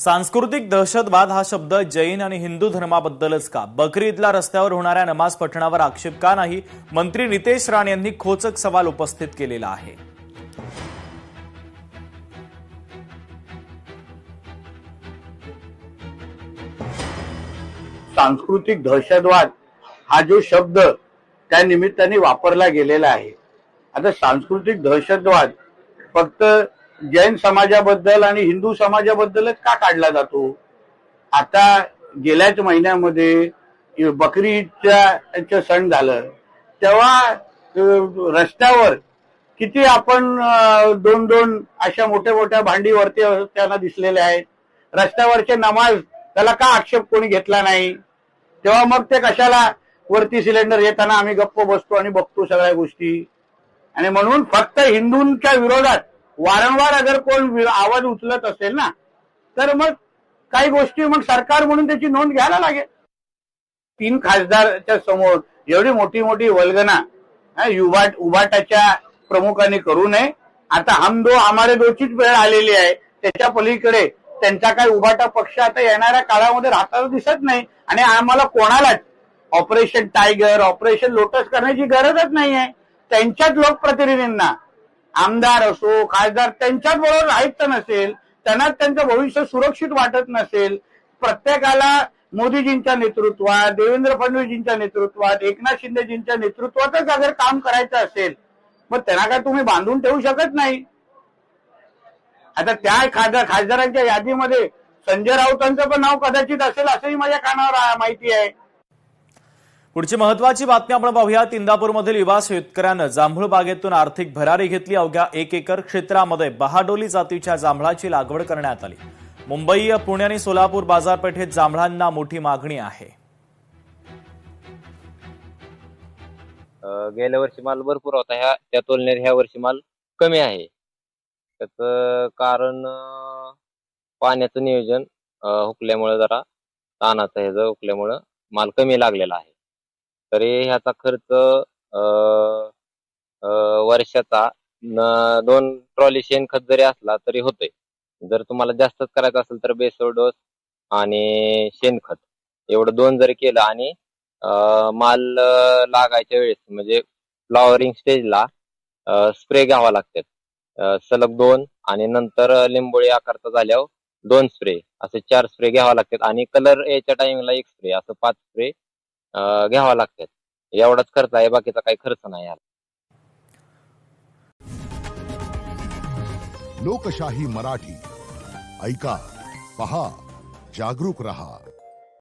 सांस्कृतिक दहशतवाद हा शब्द जैन आणि हिंदू धर्माबद्दलच का? बकरी ईदला रस्त्यावर होणाऱ्या नमाज पठणावर आक्षेप का नाही? मंत्री नितेश राणे यांनी खोचक सवाल उपस्थित केलेला आहे. सांस्कृतिक दहशतवाद हा जो शब्द त्या निमित्ताने वापरला गेलेला आहे. आता सांस्कृतिक दहशतवाद फक्त जैन समाजाबद्दल आणि हिंदू समाजाबद्दलच का काढला जातो? आता गेल्याच महिन्यामध्ये बकरी ईदचा सण झालं तेव्हा रस्त्यावर किती आपण दोन दोन अशा मोठ्या मोठ्या भांडीवरती त्यांना दिसलेले आहेत. रस्त्यावरचे नमाज त्याला का आक्षेप कोणी घेतला नाही? तेव्हा मग ते कशाला वरती सिलेंडर येताना आम्ही गप्प बसतो आणि बघतो सगळ्या गोष्टी. आणि म्हणून फक्त हिंदूंच्या विरोधात वारंवार अगर कोण आवाज उचलत असेल ना तर मग काही गोष्टी मग सरकार म्हणून त्याची नोंद घ्यायला लागेल. 3 खासदारच्या समोर एवढी मोठी मोठी वल्गना उभाटाच्या प्रमुखांनी करू नये. आता हम दो हमारे दोचीच वेळ आलेली आहे. त्याच्या पलीकडे त्यांचा काही उभाटा पक्ष आता येणाऱ्या काळामध्ये राहताना दिसत नाही. आणि आम्हाला कोणालाच ऑपरेशन टायगर ऑपरेशन लोटस करण्याची गरजच नाही आहे. त्यांच्याच लोकप्रतिनिधींना आमदार असो खासदार त्यांच्याच बरोबर राहायचं नसेल, त्यांना त्यांचं भविष्य सुरक्षित वाटत नसेल, प्रत्येकाला मोदीजींच्या नेतृत्वात देवेंद्र फडणवीसजींच्या नेतृत्वात एकनाथ शिंदेजींच्या नेतृत्वातच अगर काम करायचं असेल मग त्यांना काय तुम्ही बांधून ठेवू शकत नाही. आता त्या खासदारांच्या यादीमध्ये संजय राऊतांचं पण नाव कदाचित असेल असंही माझ्या कानावर माहिती आहे. पुढची महत्वाची बातमी आपण पाहूयात. इंदापूरमधील युवा शेतकऱ्यानं जांभूळ बागेतून आर्थिक भरारी घेतली. अवघ्या 1 एकर क्षेत्रामध्ये बहाडोली जातीच्या जांभळाची लागवड करण्यात आली. मुंबई, पुणे आणि सोलापूर बाजारपेठेत जांभळांना मोठी मागणी आहे. गेल्या वर्षी माल भरपूर होता, त्या तुलनेत ह्या वर्षी माल कमी आहे. त्याचं कारण पाण्याचं नियोजन हुकल्यामुळे, जरा तानाचं ह्याचं हुकल्यामुळं माल कमी लागलेला आहे. तरी ह्याचा खर्च वर्षाचा 2 ट्रॉली शेणखत जरी असला तरी होतोय. जर तुम्हाला जास्तच करायचं असेल तर बेसोड डोस आणि शेणखत एवढं 2 जरी केलं आणि माल लागायच्या वेळेस म्हणजे फ्लॉवरिंग स्टेजला स्प्रे घ्यावा लागतात सलग 2 आणि नंतर लिंबोळी आकारता झाल्यावर 2 स्प्रे असे 4 स्प्रे घ्यावा लागतात आणि कलर याच्या टाइमिंगला 1 स्प्रे असं 5 स्प्रे घ्यावा लागतात. एवढाच खर्च आहे, बाकीचा काही खर्च नाही याला. लोकशाही मराठी ऐका, पहा, जागरूक रहा.